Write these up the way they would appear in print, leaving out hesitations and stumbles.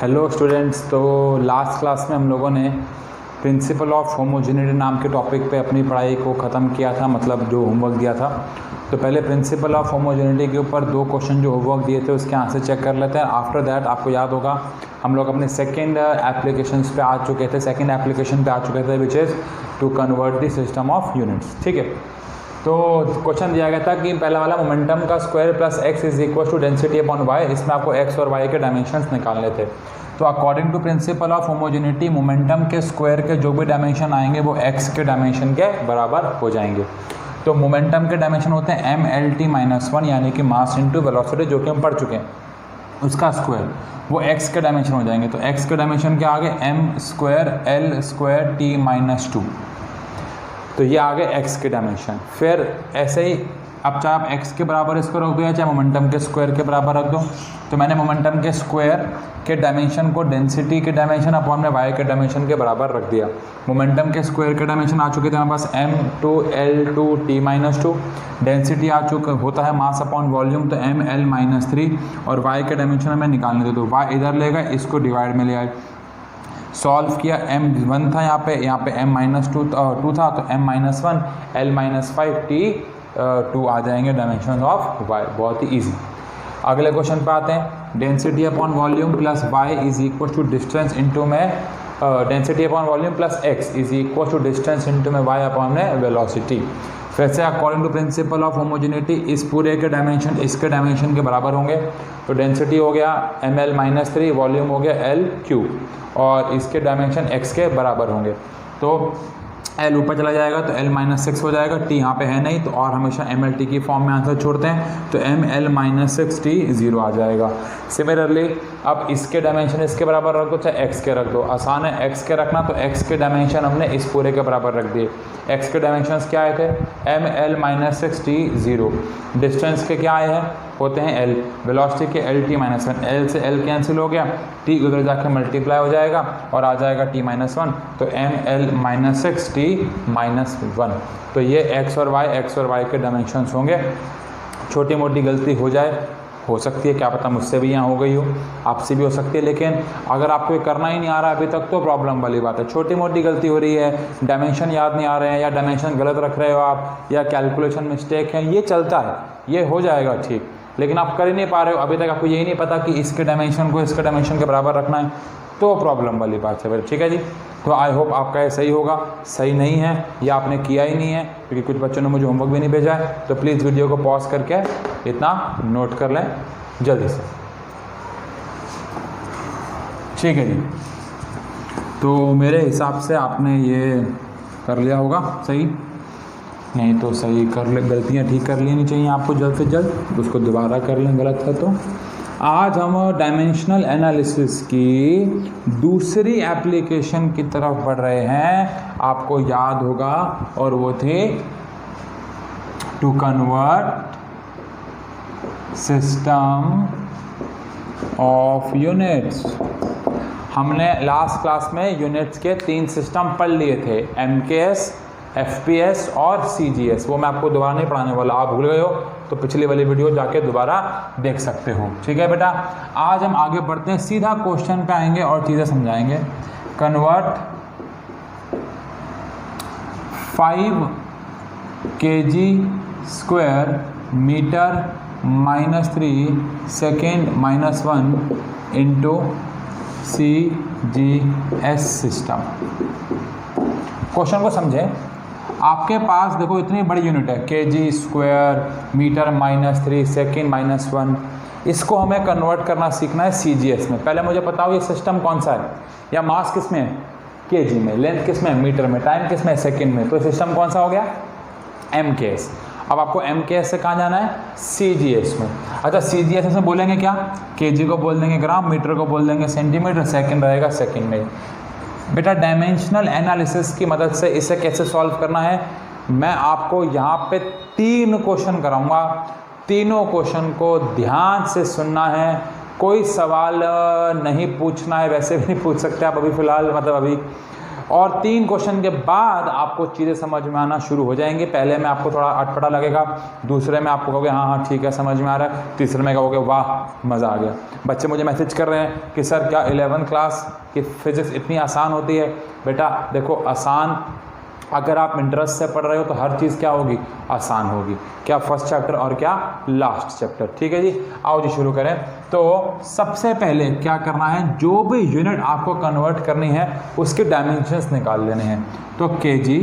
Hello students. तो last class में हम लोगों ने प्रिंसिपल ऑफ होमोजेनिटी नाम के टॉपिक पे अपनी पढ़ाई को ख़त्म किया था, मतलब जो होमवर्क दिया था। तो पहले प्रिंसिपल ऑफ होमोजेनिटी के ऊपर 2 क्वेश्चन जो होमवर्क दिए थे उसके आंसर चेक कर लेते हैं। आफ्टर दैट आपको याद होगा हम लोग अपने सेकेंड एप्लीकेशंस पे आ चुके थे, सेकेंड एप्लीकेशन पे आ चुके थे which is to convert the system of units. ठीक है, तो क्वेश्चन दिया गया था कि पहला वाला मोमेंटम का square plus X is equal to density upon Y. इसमें आपको एक्स और वाई के डायमेंशंस निकालने थे। तो according to principle of homogeneity momentum के स्क्वायर के जो भी डायमेंशन आएंगे वो एक्स के डायमेंशन के बराबर हो जाएंगे। तो मोमेंटम के डायमेंशन होते हैं MLT-1 यानी कि मास इंटू वेलोसिटी, जो कि हम पढ़ चुके हैं। उसका स्क्वायर वो एक्स के डायमेंशन हो जाएंगे। तो एक्स के डायमेंशन क्या आ गए, m square L square T-2। तो ये आ गए एक्स के डायमेंशन। फिर ऐसे ही अब चाहे आप एक्स के बराबर इसको रख दो या चाहे मोमेंटम के स्क्वायर के बराबर रख दो। तो मैंने मोमेंटम के स्क्वायर के डायमेंशन को डेंसिटी के डायमेंशन अपॉन में वाई के डायमेंशन के बराबर रख दिया। मोमेंटम के स्क्वायर के डायमेंशन आ चुके थे हमारे पास M2L2T-2। डेंसिटी आ चुका होता है मास अपॉन वॉल्यूम, तो ML-3। और वाई के डायमेंशन हमें निकालने दे दो। वाई इधर ले गए, इसको डिवाइड में ले आए। सॉल्व किया, M1 था यहाँ पे M-2 था, तो M-1 L-5T-2 आ जाएंगे डायमेंशन ऑफ वाई। बहुत ही ईजी। अगले क्वेश्चन पे आते हैं। Density upon volume plus Y is equal to distance into में density upon volume plus X is equal to distance into में वाई अपॉन में वेलोसिटी। फिर से according to principle of homogeneity इस पूरे के डायमेंशन इसके डायमेंशन के बराबर होंगे। तो डेंसिटी हो गया ML-3, वॉल्यूम हो गया L3 और इसके डायमेंशन x के बराबर होंगे। तो L ऊपर चला जाएगा तो L-6 हो जाएगा। T यहाँ पे है नहीं तो और हमेशा MLT की फॉर्म में आंसर छोड़ते हैं, तो ML-6T 0 आ जाएगा। सिमिलरली अब इसके डायमेंशन इसके बराबर रख दो, चाहे x के रख दो। आसान है x के रखना, तो x के डायमेंशन हमने इस पूरे के बराबर रख दिए। x के डायमेंशंस क्या आए थे, ML-6T 0। डिस्टेंस के क्या आए हैं, होते हैं L। वेलोसिटी के LT-1, L से L कैंसिल हो गया, T उधर जाके मल्टीप्लाई हो जाएगा और आ जाएगा T-1, तो ML-6T-1। तो ये x और y के डायमेंशंस होंगे। छोटी मोटी गलती हो सकती है, क्या पता मुझसे भी यहाँ हो गई हो, आपसे भी हो सकती है। लेकिन अगर आपको करना ही नहीं आ रहा अभी तक तो प्रॉब्लम वाली बात है। छोटी मोटी गलती हो रही है, डायमेंशन याद नहीं आ रहे हैं या डायमेंशन गलत रख रहे हो आप या कैलकुलेशन मिस्टेक है, ये चलता है, ये हो जाएगा ठीक। लेकिन आप कर ही नहीं पा रहे हो, अभी तक आपको यही नहीं पता कि इसके डायमेंशन को इसके डायमेंशन के बराबर रखना है, तो प्रॉब्लम वाली बात है फिर। ठीक है जी, तो आई होप आपका ये सही होगा। सही नहीं है या आपने किया ही नहीं है, क्योंकि कुछ बच्चों ने मुझे होमवर्क भी नहीं भेजा है, तो प्लीज़ वीडियो को पॉज करके इतना नोट कर लें जल्दी से। ठीक है जी, तो मेरे हिसाब से आपने ये कर लिया होगा सही, नहीं तो सही कर ले, गलतियाँ ठीक कर लेनी चाहिए आपको जल्द से जल्द, उसको दोबारा कर लें गलत है तो। आज हम डायमेंशनल एनालिसिस की दूसरी एप्लीकेशन की तरफ बढ़ रहे हैं, आपको याद होगा, और वो थे to convert system of units. हमने लास्ट क्लास में यूनिट्स के 3 सिस्टम पढ़ लिए थे, MKS, FPS और CGS। वो मैं आपको दोबारा नहीं पढ़ाने वाला, आप भूल गए हो तो पिछली वाली वीडियो जाके दोबारा देख सकते हो। ठीक है बेटा, आज हम आगे बढ़ते हैं, सीधा क्वेश्चन पे आएंगे और चीज़ें समझाएंगे। Convert 5 kg² meter -3 second -1 into CGS system. Question को समझें। आपके पास देखो इतनी बड़ी यूनिट है kg² मीटर -3 सेकेंड -1, इसको हमें कन्वर्ट करना सीखना है CGS में। पहले मुझे बताओ ये सिस्टम कौन सा है, या मास किस में है, kg में, लेंथ किस में है, मीटर में, टाइम किस में, सेकेंड में। तो सिस्टम कौन सा हो गया, MKS। अब आपको MKS से कहाँ जाना है, CGS में। अच्छा, CGS में बोलेंगे क्या, kg को बोल देंगे ग्राम, मीटर को बोल देंगे सेंटीमीटर, सेकेंड रहेगा सेकेंड में। बेटा डायमेंशनल एनालिसिस की मदद से इसे कैसे सॉल्व करना है, मैं आपको यहाँ पे 3 क्वेश्चन कराऊंगा। तीनों क्वेश्चन को ध्यान से सुनना है, कोई सवाल नहीं पूछना है, वैसे भी नहीं पूछ सकते आप अभी फ़िलहाल, मतलब अभी और 3 क्वेश्चन के बाद आपको चीज़ें समझ में आना शुरू हो जाएंगी। पहले में आपको थोड़ा अटपटा लगेगा, दूसरे में आपको कहोगे हाँ हाँ ठीक है समझ में आ रहा है, तीसरे में कहोगे वाह मज़ा आ गया। बच्चे मुझे मैसेज कर रहे हैं कि सर क्या 11th क्लास की फिज़िक्स इतनी आसान होती है? बेटा देखो, आसान अगर आप इंटरेस्ट से पढ़ रहे हो तो हर चीज़ क्या होगी? आसान होगी। क्या फर्स्ट चैप्टर और क्या लास्ट चैप्टर। ठीक है जी, आओ जी शुरू करें। तो सबसे पहले क्या करना है, जो भी यूनिट आपको कन्वर्ट करनी है उसके डायमेंशंस निकाल लेने हैं। तो केजी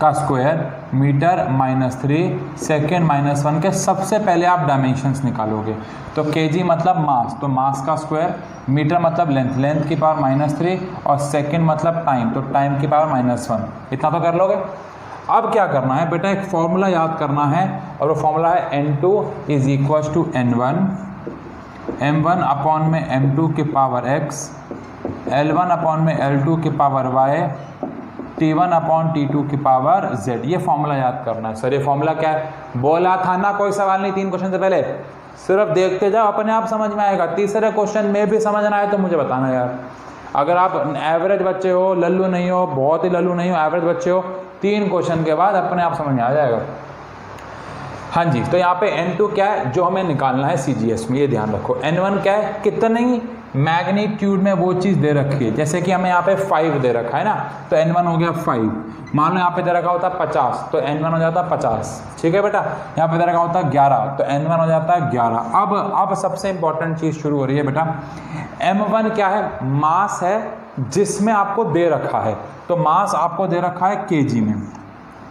का स्क्वायर, मीटर -3, सेकेंड -1 के सबसे पहले आप डायमेंशंस निकालोगे। तो केजी मतलब मास, तो मास का स्क्वायर, मीटर मतलब लेंथ, लेंथ की पावर -3 और सेकेंड मतलब टाइम, तो टाइम की पावर -1। इतना तो कर लोगे। अब क्या करना है बेटा, एक फॉर्मूला याद करना है और वो फॉर्मूला है N2 = N1, M1 अपॉन में M2 की पावर x, L1 अपॉन में L2 की power y, T1 upon T2 की पावर z। ये फॉर्मूला याद करना है। सर ये फॉर्मूला क्या है? बोला था ना, कोई सवाल नहीं 3 क्वेश्चन से पहले, सिर्फ देखते जाओ अपने आप समझ में आएगा। तीसरे क्वेश्चन में भी समझ ना आए तो मुझे बताना यार। अगर आप एवरेज बच्चे हो, लल्लू नहीं हो, बहुत ही लल्लू नहीं हो, एवरेज बच्चे हो, 3 क्वेश्चन के बाद अपने आप समझ में आ जाएगा। हाँ जी, तो यहाँ पे N2 क्या है जो हमें निकालना है CGS में, ये ध्यान रखो। N1 क्या है, कितनी मैग्नीट्यूड में वो चीज़ दे रखी है। जैसे कि हमें यहाँ पे 5 दे रखा है ना, तो N1 हो गया 5। मान लो यहाँ पे दे रखा होता 50, तो N1 हो जाता 50। ठीक है बेटा, यहाँ पे दे रखा होता 11, तो N1 हो जाता है 11। अब सबसे इंपॉर्टेंट चीज़ शुरू हो रही है बेटा। M1 क्या है? मास है जिसमें आपको दे रखा है, तो मास आपको दे रखा है kg में।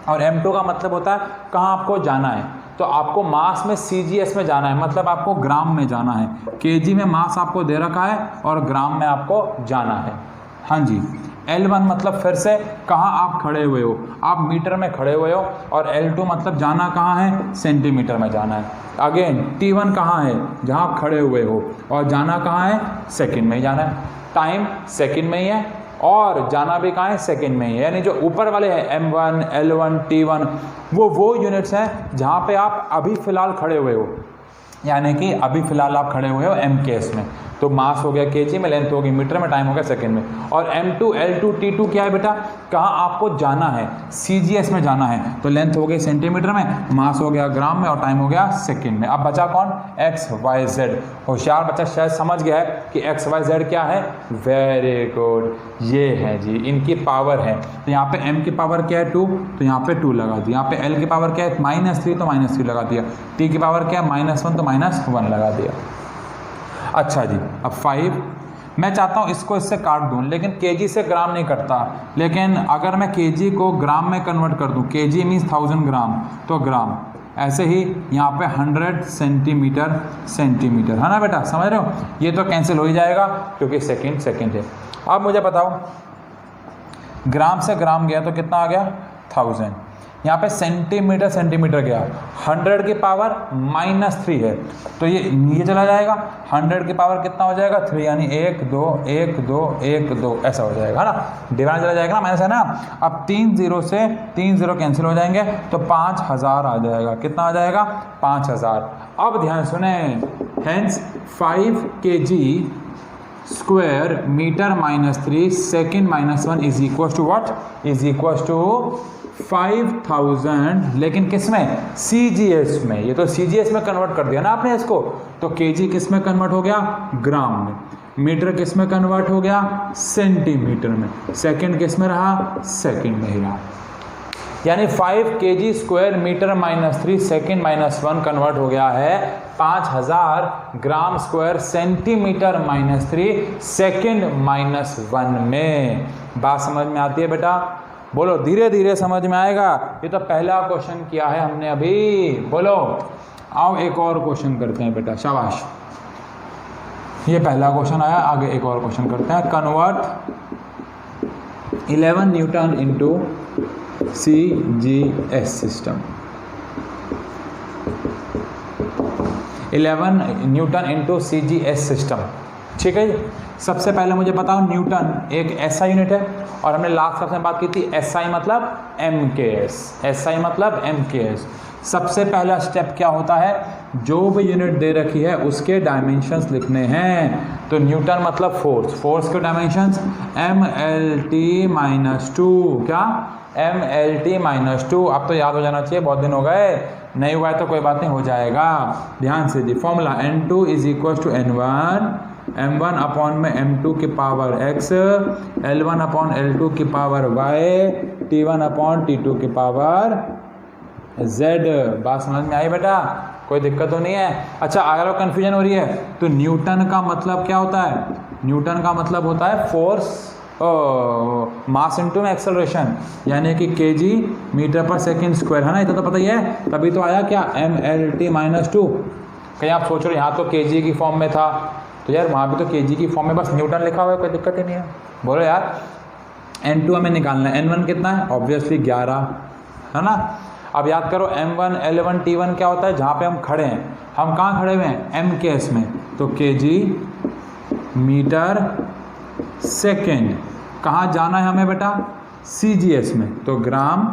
और M2 का मतलब होता है कहाँ आपको जाना है, तो आपको मास में CGS में जाना है, मतलब आपको ग्राम में जाना है। केजी में मास आपको दे रखा है और ग्राम में आपको जाना है। हाँ जी, L1 मतलब फिर से कहाँ आप खड़े हुए हो, आप मीटर में खड़े हुए हो, और L2 मतलब जाना कहाँ है, सेंटीमीटर में जाना है। अगेन T1 कहाँ है, जहाँ आप खड़े हुए हो, और जाना कहाँ है, सेकंड में ही जाना है। टाइम सेकंड में ही है और जाना भी कहाँ है, सेकंड में ही है। यानी जो ऊपर वाले हैं M1, L1, T1 वो यूनिट्स हैं जहाँ पे आप अभी फ़िलहाल खड़े हुए हो, यानी कि अभी फ़िलहाल आप खड़े हुए हो MKS में। तो मास हो गया kg में, लेंथ होगी मीटर में, टाइम हो गया सेकंड में। और M2, L2, T2 क्या है बेटा, कहाँ आपको जाना है, CGS में जाना है, तो लेंथ हो गई सेंटीमीटर में, मास हो गया ग्राम में और टाइम हो गया सेकंड में। अब बचा कौन, x, y, z। होशियार बच्चा शायद समझ गया है कि x, y, z क्या है। वेरी गुड, ये है जी, इनकी पावर है। तो यहाँ पे m की पावर क्या है 2, तो यहाँ पे 2 लगा दिया। यहाँ पे l की पावर क्या है -3, तो -3 लगा दिया। t की पावर क्या है -1, तो -1 लगा दिया। अच्छा जी, अब 5 मैं चाहता हूँ इसको इससे काट दूँ, लेकिन केजी से ग्राम नहीं कटता। लेकिन अगर मैं केजी को ग्राम में कन्वर्ट कर दूँ, केजी मीन्स 1000 ग्राम, तो ग्राम। ऐसे ही यहाँ पे 100 सेंटीमीटर, सेंटीमीटर, है ना बेटा, समझ रहे हो। ये तो कैंसिल हो ही जाएगा क्योंकि सेकंड है। अब मुझे बताओ, ग्राम से ग्राम गया तो कितना आ गया, 1000। यहाँ पे सेंटीमीटर, सेंटीमीटर गया, 100 की पावर -3 है, तो ये चला जाएगा। 100 की पावर कितना हो जाएगा, 3, यानी 1 2 1 2 1 2 ऐसा हो जाएगा, है ना। डिवाइड चला जाएगा ना, माइनस है ना। अब 3 0 से 3 0 कैंसिल हो जाएंगे, तो 5000 आ जाएगा। कितना आ जाएगा, 5000। अब ध्यान सुने, hence 5 kg square meter -3 second -1 is equal to what, is equal to 5000। लेकिन किस में, CGS में। ये तो CGS में कन्वर्ट कर दिया ना आपने इसको, तो kg किस में कन्वर्ट हो गया, ग्राम में। मीटर किस में कन्वर्ट हो गया, सेंटीमीटर में। सेकंड किस में रहा, सेकंड में ही रहा। यानी 5 kg square meter -3 second -1 convert हो गया है 5000 ग्राम स्क्वायर सेंटीमीटर -3 सेकेंड -1 में। बात समझ में आती है बेटा, बोलो, धीरे धीरे समझ में आएगा। ये तो पहला क्वेश्चन किया है हमने अभी, बोलो। आओ एक और क्वेश्चन करते हैं बेटा, शाबाश। ये पहला क्वेश्चन आया, आगे एक और क्वेश्चन करते हैं। Convert 11 Newton into CGS system. 11 Newton into CGS system, ठीक है जी। सबसे पहले मुझे बताओ, न्यूटन एक SI यूनिट है, और हमने लास्ट क्लास में बात की थी SI मतलब MKS, SI मतलब MKS। सबसे पहला स्टेप क्या होता है, जो भी यूनिट दे रखी है उसके डायमेंशंस लिखने हैं। तो न्यूटन मतलब फोर्स, फोर्स के डायमेंशंस mlt-2, क्या mlt-2। अब तो याद हो जाना चाहिए, बहुत दिन हो गए, नहीं हुआ है तो कोई बात नहीं, हो जाएगा। ध्यान से जी, formula n2 is equal to n1 m1 upon में m2 की power x, l1 upon l2 की power y, t1 upon t2 की पावर z। बात समझ में आई बेटा, कोई दिक्कत तो नहीं है। अच्छा, अगर कंफ्यूजन हो रही है तो न्यूटन का मतलब क्या होता है, न्यूटन का मतलब होता है फोर्स मास इनटू में एक्सेलरेशन, यानी कि kg मीटर पर सेकंड स्क्वायर, है ना, इतना तो पता ही है, तभी तो आया क्या mlt-2। कहीं आप सोच रहे हो यहाँ तो kg की फॉर्म में था, तो यार वहाँ भी तो kg की फॉर्म में बस न्यूटन लिखा हुआ है, कोई दिक्कत ही नहीं है। बोलो यार, n2 हमें निकालना है, n1 कितना है, ऑब्वियसली 11, है ना। अब याद करो m1 l1 t1 क्या होता है, जहाँ पे हम खड़े हैं, हम कहाँ खड़े हुए हैं, m के एस में, तो kg मीटर सेकेंड। कहाँ जाना है हमें बेटा, CGS में, तो ग्राम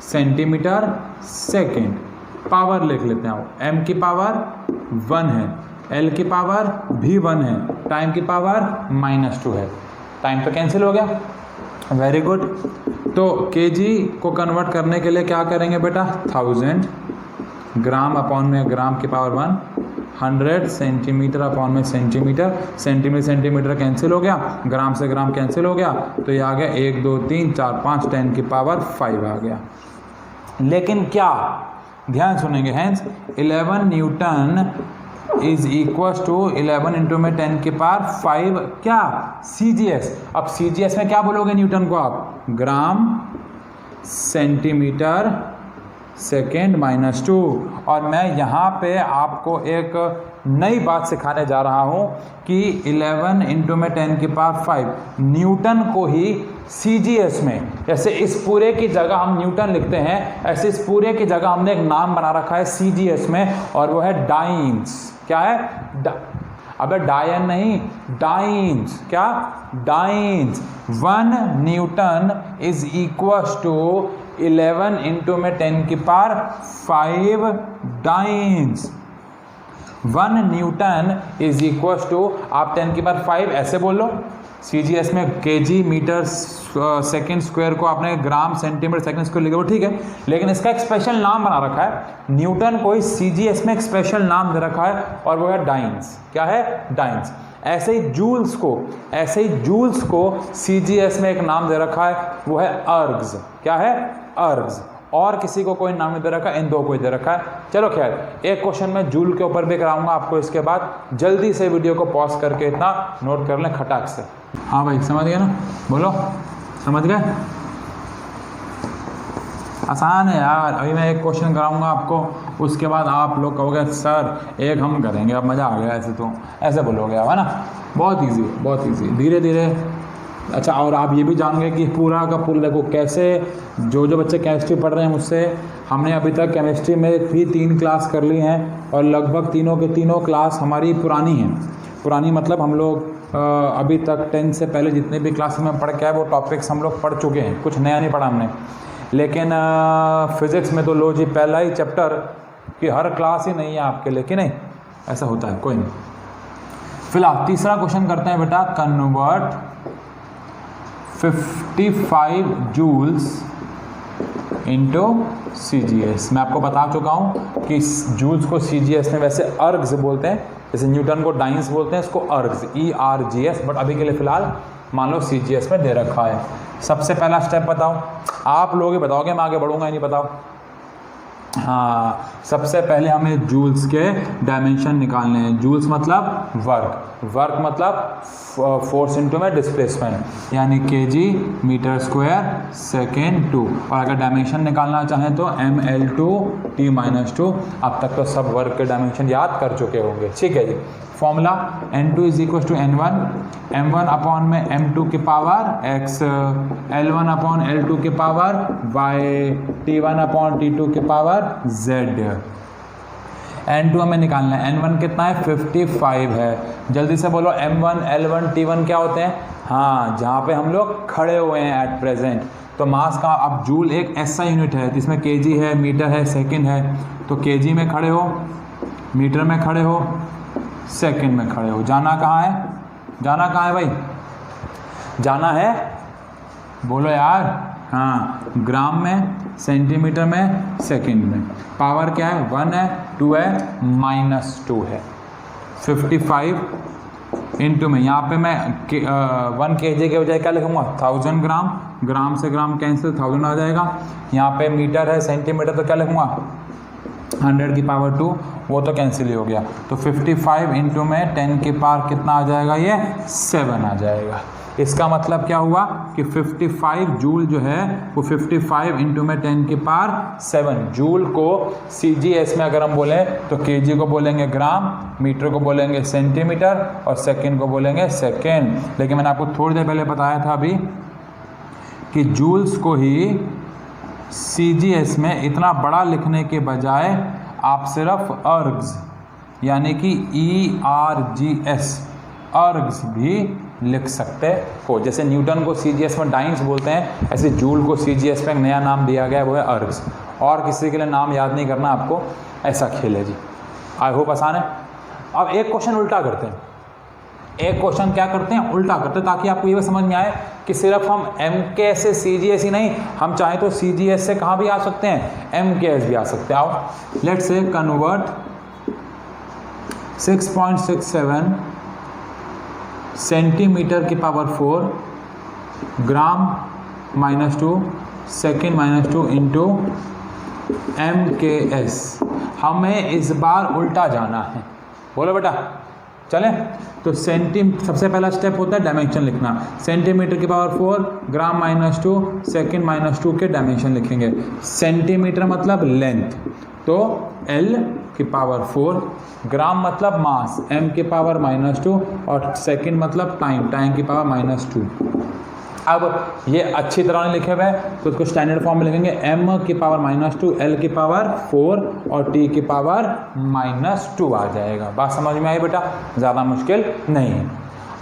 सेंटीमीटर सेकेंड। पावर लिख लेते हैं, m की पावर 1 है, l की पावर भी 1 है, टाइम की पावर -2 है, टाइम तो कैंसिल हो गया, वेरी गुड। तो kg को कन्वर्ट करने के लिए क्या करेंगे बेटा, 1000 ग्राम अपॉन में ग्राम की पावर 1, 100 सेंटीमीटर अपॉन में सेंटीमीटर, सेंटीमीटर कैंसिल हो गया, ग्राम से ग्राम कैंसिल हो गया, तो ये आ गया 1 2 3 4 5 10 की पावर 5 आ गया। लेकिन क्या, ध्यान सुनेंगे, hence 11 newton is equal to 11 into में 10 की पावर 5 क्या, CGS। अब CGS में क्या बोलोगे न्यूटन को आप, ग्राम सेंटीमीटर सेकेंड -2। और मैं यहाँ पे आपको एक नई बात सिखाने जा रहा हूँ कि 11 इंटू में 10 की पावर 5 न्यूटन को ही CGS में, जैसे इस पूरे की जगह हम न्यूटन लिखते हैं, ऐसे इस पूरे की जगह हमने एक नाम बना रखा है CGS में, और वो है डाइन्स। क्या है, अबे डायन नहीं, डाइन्स। क्या, dynes. 1 newton is equal to 11 into में 10 की power 5 dynes. 1 newton is equal to, आप 10 की पावर 5 ऐसे बोल लो, CGS में kg मीटर सेकेंड स्क्वायर को आपने ग्राम सेंटीमीटर सेकेंड स्क्वायर लिखे, वो ठीक है, लेकिन इसका एक स्पेशल नाम बना रखा है न्यूटन को ही CGS में एक स्पेशल नाम दे रखा है, और वो है डाइन्स। क्या है, डाइन्स। ऐसे ही जूल्स को CGS में एक नाम दे रखा है, वो है अर्ग्स। क्या है, अर्ग्स। और किसी को कोई नाम नहीं दे रखा, इन दो को दे रखा है। चलो खैर, एक क्वेश्चन मैं जूल के ऊपर भी कराऊंगा आपको, इसके बाद जल्दी से वीडियो को पॉज करके इतना नोट कर लें खटाक से। हाँ भाई, समझ गए ना, बोलो, समझ गए, आसान है यार। अभी मैं एक क्वेश्चन कराऊंगा आपको, उसके बाद आप लोग कहोगे सर एक हम करेंगे, अब मज़ा आ गया, ऐसे तो ऐसे बोलोगे आप, है ना। बहुत ईजी है, बहुत ईजी, धीरे धीरे। अच्छा, और आप ये भी जानेंगे कि पूरा का पूरा देखो कैसे जो बच्चे केमिस्ट्री पढ़ रहे हैं मुझसे, हमने अभी तक केमिस्ट्री में भी 3 क्लास कर ली हैं, और लगभग तीनों के तीनों क्लास हमारी पुरानी हैं। पुरानी मतलब हम लोग अभी तक 10 से पहले जितने भी क्लास में पढ़ के आए वो टॉपिक्स हम लोग पढ़ चुके हैं, कुछ नया नहीं पढ़ा हमने। लेकिन फिज़िक्स में तो लो जी, पहला ही चैप्टर कि हर क्लास ही नहीं है आपके लिए, कि नहीं, ऐसा होता है, कोई नहीं। फिलहाल तीसरा क्वेश्चन करते हैं बेटा, कन्वर्ट 55 जूल्स इंटू CGS। मैं आपको बता चुका हूँ कि जूल्स को CGS में वैसे अर्ग्स बोलते हैं, जैसे न्यूटन को डाइन्स बोलते हैं, इसको अर्ग्स ERGS, बट अभी के लिए फ़िलहाल मान लो CGS में दे रखा है। सबसे पहला स्टेप बताओ, आप लोग ही बताओगे, मैं आगे बढ़ूंगा ही नहीं, बताओ। हाँ, सबसे पहले हमें जूल्स के डायमेंशन निकालने हैं। जूल्स मतलब वर्क मतलब फोर्स इनटू में डिस्प्लेसमेंट, यानी kg मीटर स्क्वायर सेकेंड 2। और अगर डायमेंशन निकालना चाहें तो mL/T-2। अब तक तो सब वर्क के डायमेंशन याद कर चुके होंगे, ठीक है जी। Formula n2 is equal to n1, m1 upon में m2 की power x, l1 upon l2 की power y, t1 upon t2 की पावर z। N2 हमें निकालना है, N1 कितना है 55 है। जल्दी से बोलो M1 L1 T1 क्या होते हैं? हाँ, जहाँ पे हम लोग खड़े हुए हैं एट प्रेजेंट। तो मास का, अब जूल एक ऐसा यूनिट है जिसमें केजी है, मीटर है, सेकंड है। तो केजी में खड़े हो, मीटर में खड़े हो, सेकंड में खड़े हो। जाना कहाँ है? जाना कहाँ है भाई? जाना है, बोलो यार, हाँ, ग्राम में, सेंटीमीटर में, सेकंड में। पावर क्या है? 1 है, 2 है, -2 है। 55 इंटू में, यहाँ पे मैं 1 kg के बजाय क्या लिखूँगा? 1000 ग्राम। ग्राम से ग्राम कैंसिल, 1000 आ जाएगा। यहाँ पे मीटर है, सेंटीमीटर, तो क्या लिखूँगा? 100 की पावर 2, वो तो कैंसिल ही हो गया। तो 55 इंटू में 10 की पावर कितना आ जाएगा? ये 7 आ जाएगा। इसका मतलब क्या हुआ कि 55 जूल जो है वो 55 इंटू में 10 की पावर 7। जूल को CGS में अगर हम बोलें तो केजी को बोलेंगे ग्राम, मीटर को बोलेंगे सेंटीमीटर और सेकंड को बोलेंगे सेकंड। लेकिन मैंने आपको थोड़ी देर पहले बताया था अभी कि जूल्स को ही CGS में इतना बड़ा लिखने के बजाय आप सिर्फ अर्ग्स यानी कि ERGS अर्ग्स भी लिख सकते हो। जैसे न्यूटन को CGS में डाइन्स बोलते हैं, ऐसे जूल को CGS में एक नया नाम दिया गया है, वो है अर्ग्स। और किसी के लिए नाम याद नहीं करना आपको, ऐसा खेल है जी। आई होप आसान है। अब एक क्वेश्चन उल्टा करते हैं, एक क्वेश्चन क्या करते हैं? उल्टा करते हैं, ताकि आपको ये भी समझ में आए कि सिर्फ हम MKS से CGS ही नहीं, हम चाहे तो CGS से कहाँ भी आ सकते हैं, MKS भी आ सकते हैं। आओ लेट्स से कन्वर्ट 6.67 सेंटीमीटर की power 4 gram -2 second -2 into MKS। हमें इस बार उल्टा जाना है, बोलो बेटा, चलें। तो सबसे पहला स्टेप होता है डायमेंशन लिखना। सेंटीमीटर की पावर 4 ग्राम -2 सेकेंड -2 के डायमेंशन लिखेंगे। सेंटीमीटर मतलब लेंथ, तो L की पावर 4, ग्राम मतलब मास, M की पावर -2 और सेकेंड मतलब टाइम, टाइम की पावर -2। अब ये अच्छी तरह नहीं लिखे हुए तो उसको स्टैंडर्ड फॉर्म में लिखेंगे M की पावर -2, L की पावर 4 और T की पावर -2 आ जाएगा। बात समझ में आई बेटा? ज़्यादा मुश्किल नहीं है।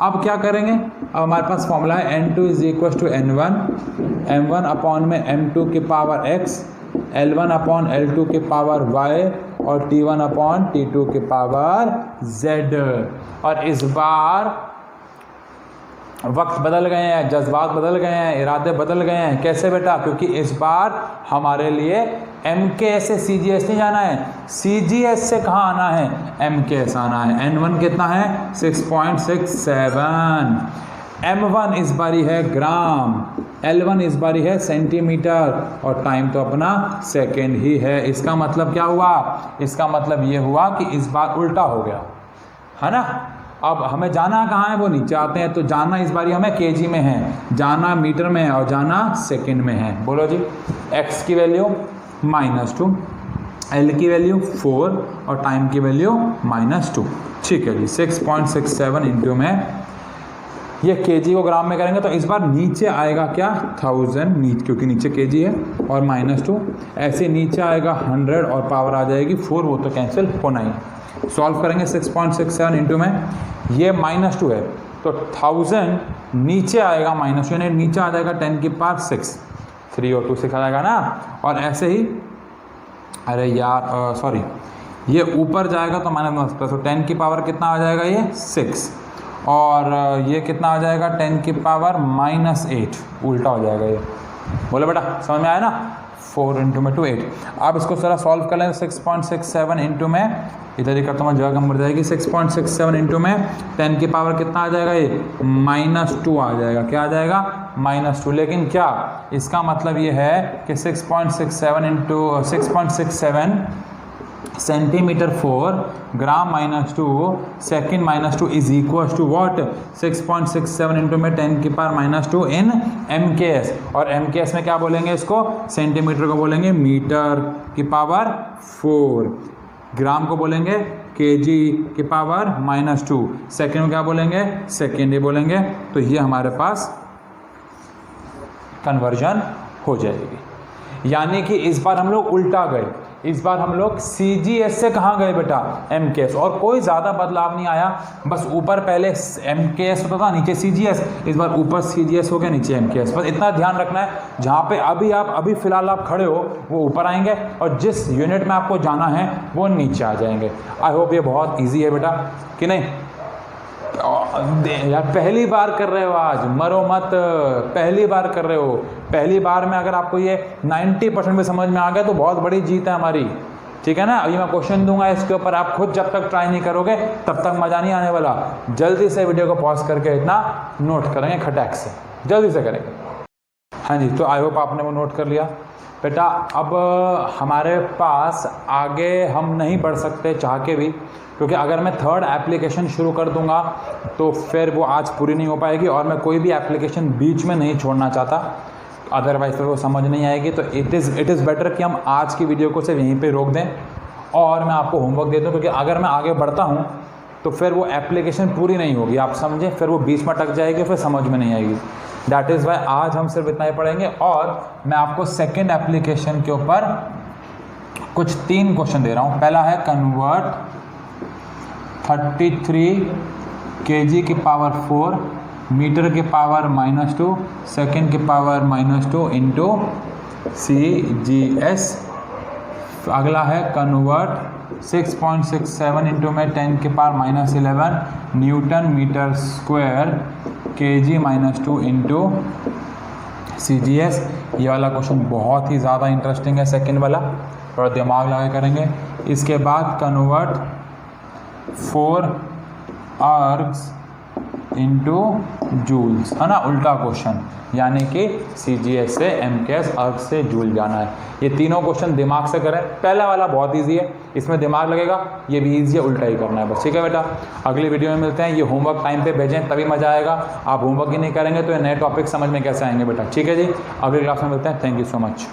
अब क्या करेंगे? अब हमारे पास फॉर्मूला है N2 = N1, M1 अपॉन में M2 की power X, L1 upon L2 की पावर Y और T1 अपॉन T2 की पावर Z। और इस बार वक्त बदल गए हैं, जज्बात बदल गए हैं, इरादे बदल गए हैं। कैसे बेटा? क्योंकि इस बार हमारे लिए MKS से CGS नहीं जाना है, CGS से कहाँ आना है? MKS आना है। N1 कितना है? 6.67। M1 इस बारी है ग्राम, L1 इस बारी है सेंटीमीटर और टाइम तो अपना सेकेंड ही है। इसका मतलब क्या हुआ? इसका मतलब ये हुआ कि इस बार उल्टा हो गया, है ना। अब हमें जाना कहाँ है? वो नीचे आते हैं। तो जाना इस बारी हमें केजी में है, जाना मीटर में है और जाना सेकंड में है। बोलो जी। x की वैल्यू -2, L की वैल्यू 4 और टाइम की वैल्यू -2। ठीक है जी। 6.67 इंटू में ये केजी को ग्राम में करेंगे तो इस बार नीचे आएगा क्या? 1000, क्योंकि नीचे केजी है और -2। ऐसे नीचे आएगा 100 और पावर आ जाएगी 4, वो तो कैंसिल होना ही। सॉल्व करेंगे 6.67 इंटू में, ये -2 है तो 1000 नीचे आएगा -2, यानी नीचे आ जाएगा 10 की पावर 6, 3 और 2 6 आ जाएगा ना। और ऐसे ही, अरे यार सॉरी, ये ऊपर जाएगा तो -10, तो 10 की पावर कितना आ जाएगा? ये 6 और ये कितना आ जाएगा? 10 की पावर -8, उल्टा हो जाएगा ये। बोलो बेटा, समझ में आया ना? 4 इंटू में 2 8। अब इसको जरा सॉल्व कर लें। 6.67 इंटू में, इधर ही करता हूँ, जगह कम बढ़ जाएगी। 6.67 इंटू में 10 की पावर कितना आ जाएगा? ये -2 आ जाएगा। क्या आ जाएगा? -2। लेकिन क्या इसका मतलब ये है कि 6.67 into 6.67 centimeter 4 gram -2 second -2 is equal to what? 6.67 into में 10 की पावर -2 इन MKS। और MKS में क्या बोलेंगे इसको? सेंटीमीटर को बोलेंगे मीटर की पावर 4, ग्राम को बोलेंगे केजी की पावर -2, सेकेंड में क्या बोलेंगे? सेकेंड ही बोलेंगे। तो ये हमारे पास कन्वर्जन हो जाएगी। यानी कि इस बार हम लोग उल्टा गए। इस बार हम लोग CGS से कहाँ गए बेटा, MKS, और कोई ज़्यादा बदलाव नहीं आया, बस ऊपर पहले MKS होता था, नीचे CGS, इस बार ऊपर CGS हो गया, नीचे MKS। बस इतना ध्यान रखना है, जहाँ पे अभी फ़िलहाल आप खड़े हो वो ऊपर आएंगे और जिस यूनिट में आपको जाना है वो नीचे आ जाएंगे। आई होप ये बहुत ईजी है बेटा, कि नहीं यार? पहली बार कर रहे हो आज, मरो मत, पहली बार कर रहे हो। पहली बार में अगर आपको ये 90% में समझ में आ गया तो बहुत बड़ी जीत है हमारी, ठीक है ना? अभी मैं क्वेश्चन दूंगा इसके ऊपर, आप खुद जब तक ट्राई नहीं करोगे तब तक मज़ा नहीं आने वाला। जल्दी से वीडियो को पॉज करके इतना नोट करेंगे खटैक से, जल्दी से करेंगे। हाँ जी, तो आई होप आपने वो नोट कर लिया बेटा। अब हमारे पास आगे हम नहीं बढ़ सकते चाह के भी, क्योंकि अगर मैं थर्ड एप्लीकेशन शुरू कर दूंगा तो फिर वो आज पूरी नहीं हो पाएगी, और मैं कोई भी एप्लीकेशन बीच में नहीं छोड़ना चाहता, अदरवाइज फिर वो समझ नहीं आएगी। तो इट इज़ बेटर कि हम आज की वीडियो को सिर्फ यहीं पे रोक दें और मैं आपको होमवर्क दे दूँ, क्योंकि अगर मैं आगे बढ़ता हूँ तो फिर वो एप्लीकेशन पूरी नहीं होगी, आप समझें, फिर वो बीच में अटक जाएगी, फिर समझ में नहीं आएगी। दैट इज़ वाई आज हम सिर्फ इतना ही पढ़ेंगे, और मैं आपको सेकेंड एप्लीकेशन के ऊपर कुछ 3 क्वेश्चन दे रहा हूँ। पहला है कन्वर्ट 33 kg की पावर 4 मीटर के पावर -2 सेकेंड के पावर -2 इंटू CGS। अगला है कन्वर्ट 6.67 इंटू में 10 के power -11 newton meter square kg -2 into CGS। ये वाला क्वेश्चन बहुत ही ज़्यादा इंटरेस्टिंग है, सेकेंड वाला, थोड़ा दिमाग लगा करेंगे। इसके बाद कन्वर्ट 4 अर्ग्स इंटू जूल्स, है ना, उल्टा क्वेश्चन, यानी कि CGS से MKS, अर्ग से जूल जाना है। ये तीनों क्वेश्चन दिमाग से करें। पहला वाला बहुत इजी है, इसमें दिमाग लगेगा, ये भी इजी है, उल्टा ही करना है बस, ठीक है बेटा। अगली वीडियो में मिलते हैं। ये होमवर्क टाइम पे भेजें तभी मज़ा आएगा, आप होमवर्क ही नहीं करेंगे तो ये नए टॉपिक समझ में कैसे आएंगे बेटा, ठीक है जी। अगली क्लास में मिलते हैं। Thank you so much.